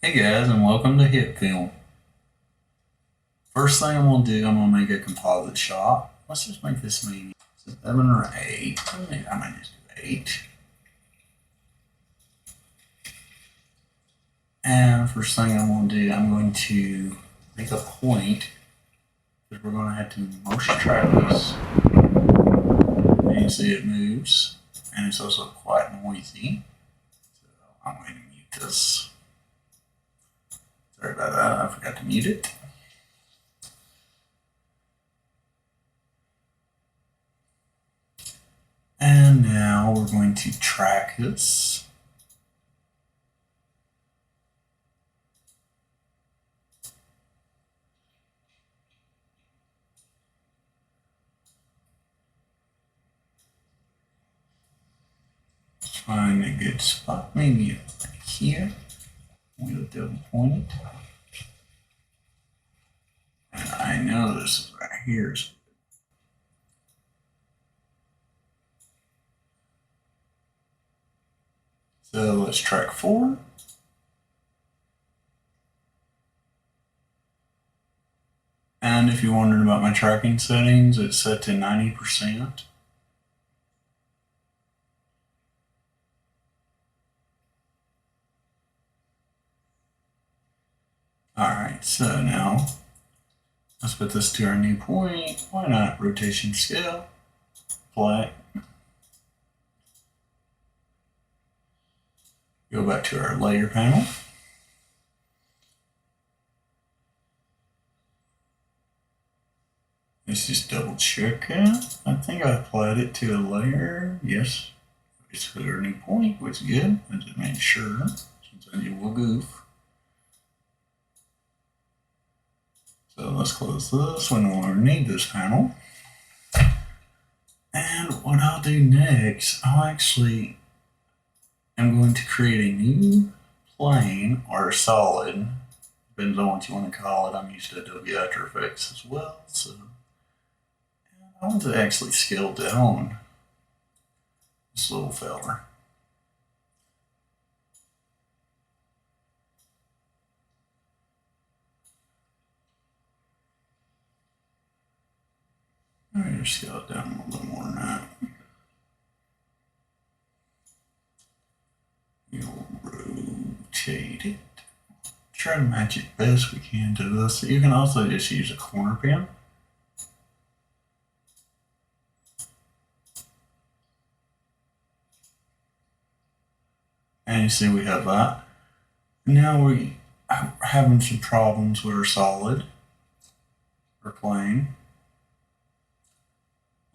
Hey guys, and welcome to hitfilm. First thing I'm gonna do, I'm gonna make a composite shot. Let's just make this maybe 7 or 8. I might just do 8. And first thing I'm gonna do, I'm going to make a point because we're gonna have to motion track this. And you see it moves, and it's also quite noisy. So I'm going to mute this. Sorry about that, I forgot to mute it. And now we're going to track this. Find a good spot, maybe right here. We'll double point it. And I know this is right here. So let's track 4. And if you're wondering about my tracking settings, it's set to 90%. Alright, so now let's put this to our new point. Why not? Rotation scale, play. Go back to our layer panel. Let's just double check it. I think I applied it to a layer. Yes, it's to our new point, which is good. I just made sure, since I knew we'll goof. So let's close this. We no longer need this panel. And what I'll do next, I'm going to create a new plane or solid. Depends on what you want to call it. I'm used to Adobe After Effects as well. So I want to actually scale down this little fella. I'm going to scale it down a little bit more than that. You'll rotate it. Try to match it best we can to this. You can also just use a corner pin. And you see we have that. Now we are having some problems with our solid or plane.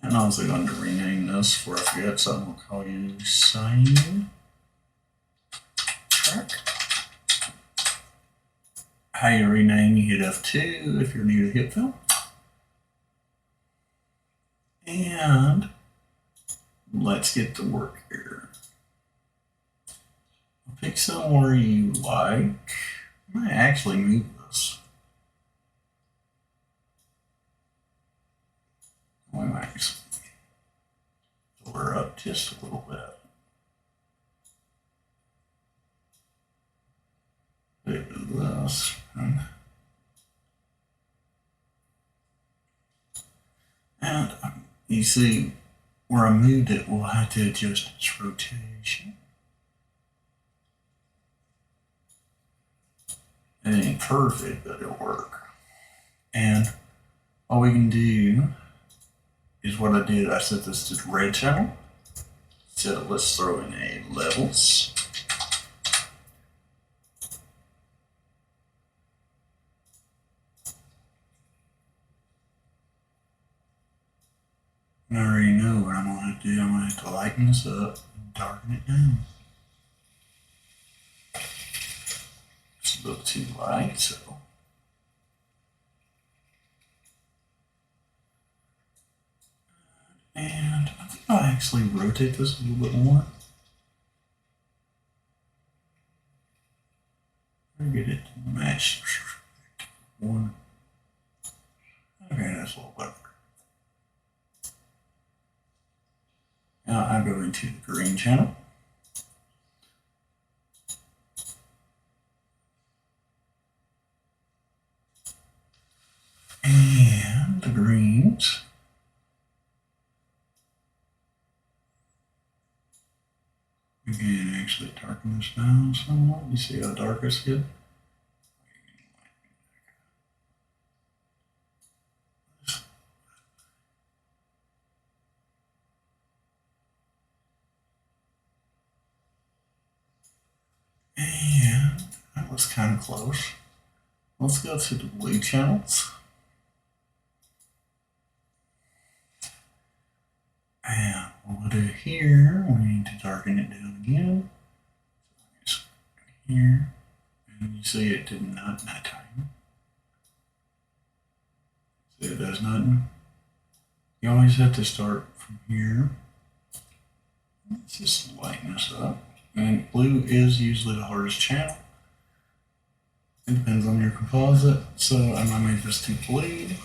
And I'm also going to rename this before I forget, so I'm going to call you Sign Track. How you rename, you hit F2 if you're new to hitfilm. And let's get to work here. Pick somewhere you like. I might actually move this. We might lower up just a little bit. Do this. And you see where I moved it, we'll have to adjust its rotation. It ain't perfect, but it'll work. And all we can do is what I did. I set this to the red channel. So let's throw in a levels. I already know what I'm going to have to do. I'm going to have to lighten this up and darken it down. It's a little too light, so. And I think I'll actually rotate this a little bit more. Get it to match one. Okay, that's a little better. Now I go into the green channel. points. We can actually darken this down somewhat. You see how dark it's getting? And that was kind of close. Let's go to the blue channels. And what we'll do here, we need to darken it down again. So here, and you see it did not nighttime. See, it does nothing. You always have to start from here. Let's just lighten this up. And blue is usually the hardest channel. It depends on your composite. So I might make this to bleed.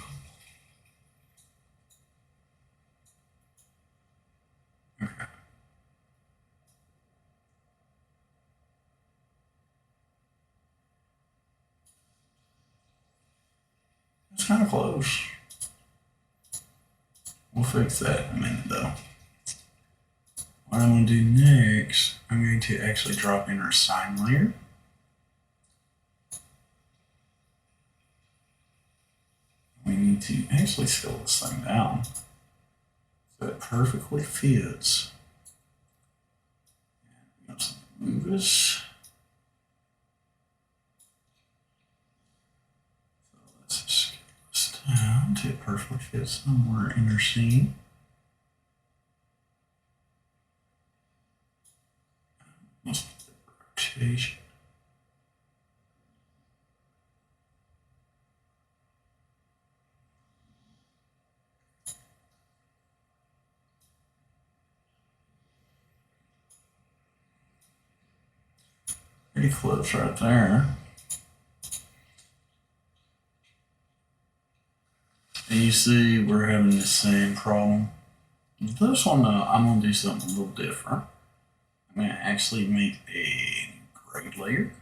Okay. It's kind of close. We'll fix that in a minute though. What I'm going to do next, I'm going to actually drop in our sign layer. We need to actually scale this thing down so it perfectly fits. And let's move this. So let's just scale this down to perfectly fit somewhere in our scene. Let's do the rotation. Pretty close right there. And you see we're having the same problem. This one, I'm going to do something a little different. I'm going to actually make a grade layer.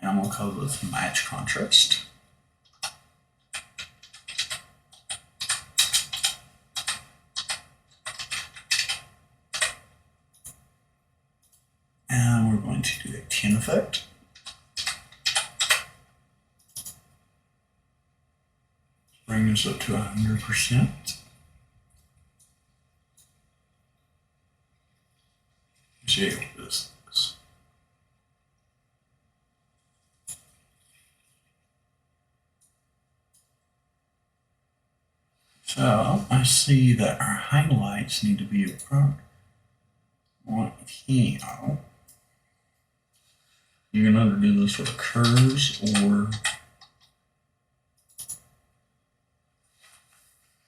And I'm going to call this match contrast. And we're going to do a tin effect. Bring this up to 100%. See what this is. So I see that our highlights need to be about one here. You can either do this with curves or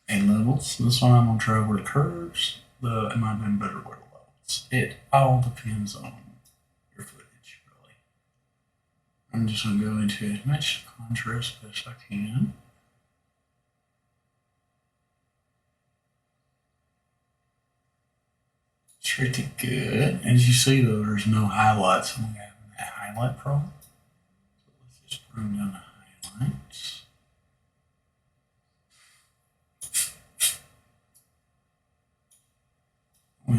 a levels. This one I'm going to try with curves, but it might have been better with levels. It all depends on your footage, really. I'm just going to go into as much contrast as I can. It's pretty good. As you see, though, there's no highlights when we have that highlight problem. So let's just bring down the highlights. We'll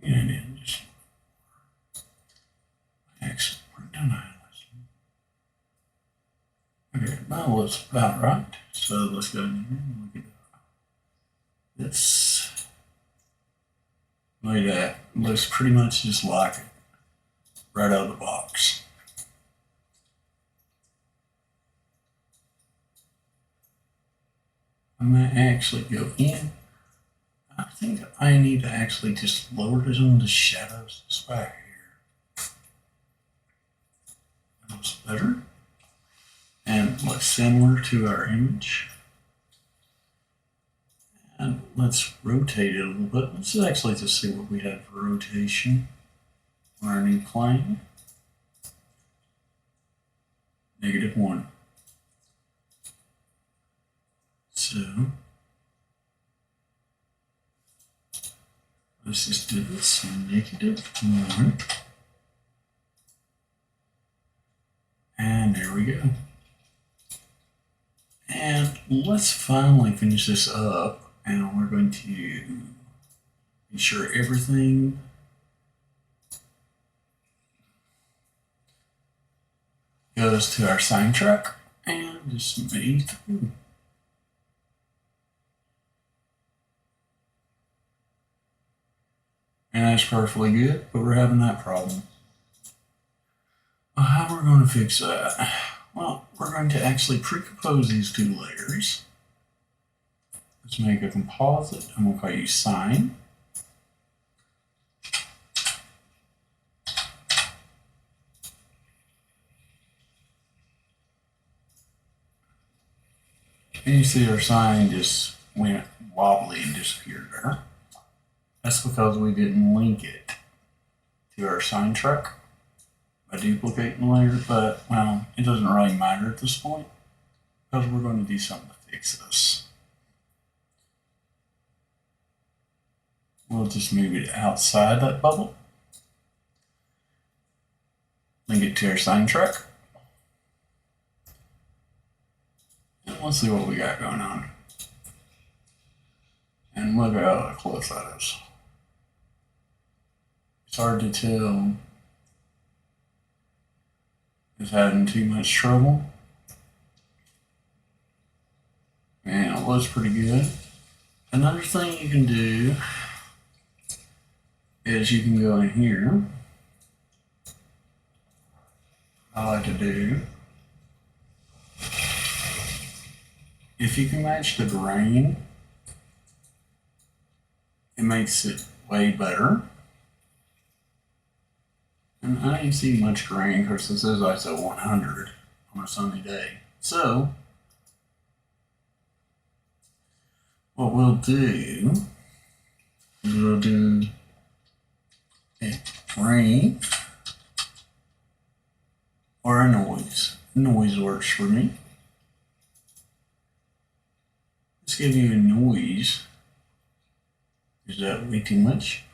and then just actually bring down the highlights. Okay, now that's about right. So let's go in here and look at this. Look at that. Looks pretty much just like it right out of the box. I'm going to actually go in. I think I need to actually just lower some of the shadows just back here. That looks better. And looks similar to our image. And let's rotate it a little bit. Let's actually just see what we have for rotation on our new plane. -1. So let's just do this -1. And there we go. And let's finally finish this up, and we're going to ensure everything goes to our sign track and just move through. And that's perfectly good, but we're having that problem. How we're going to fix that? Well, we're going to actually pre-compose these two layers. Let's make a composite, and we'll call you sign. And you see our sign just went wobbly and disappeared there. That's because we didn't link it to our sign track by duplicating the layer, but well, it doesn't really matter at this point because we're going to do something to fix this. We'll just move it outside that bubble, link it to our sign track, and let's see what we got going on. And look at how close that is. It's hard to tell. It's having too much trouble. And it looks pretty good. Another thing you can do is you can go in here. I like to do. If you can match the grain, it makes it way better. And I didn't see much grain because this is ISO 100 on a sunny day. So, what we'll do is we'll do a grain or a noise. Noise works for me. Let's give you a noise. Is that way too much?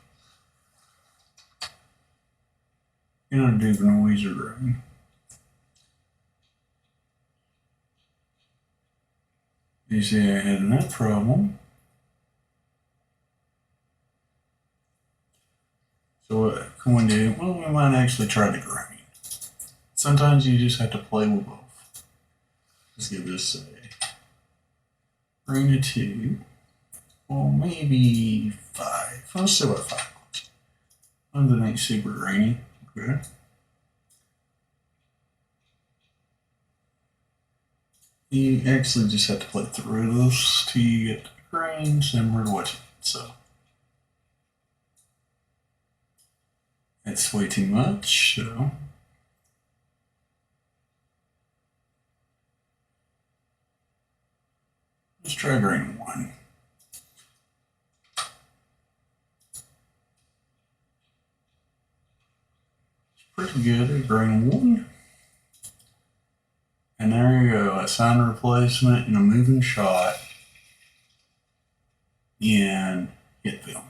You know, do noise or grain. You see I had that problem. So what can we do? Well, we might actually try the grain. Sometimes you just have to play with both. Let's give this a grain of 2. Well, maybe 5. Let's see what 5 looks. That ain't super grainy. Okay. You actually just have to play through this till you get the grain similar to what you need. So that's way too much. So let's try grain 1. Pretty good at grain 1. And there you go, a sign replacement in a moving shot in HitFilm.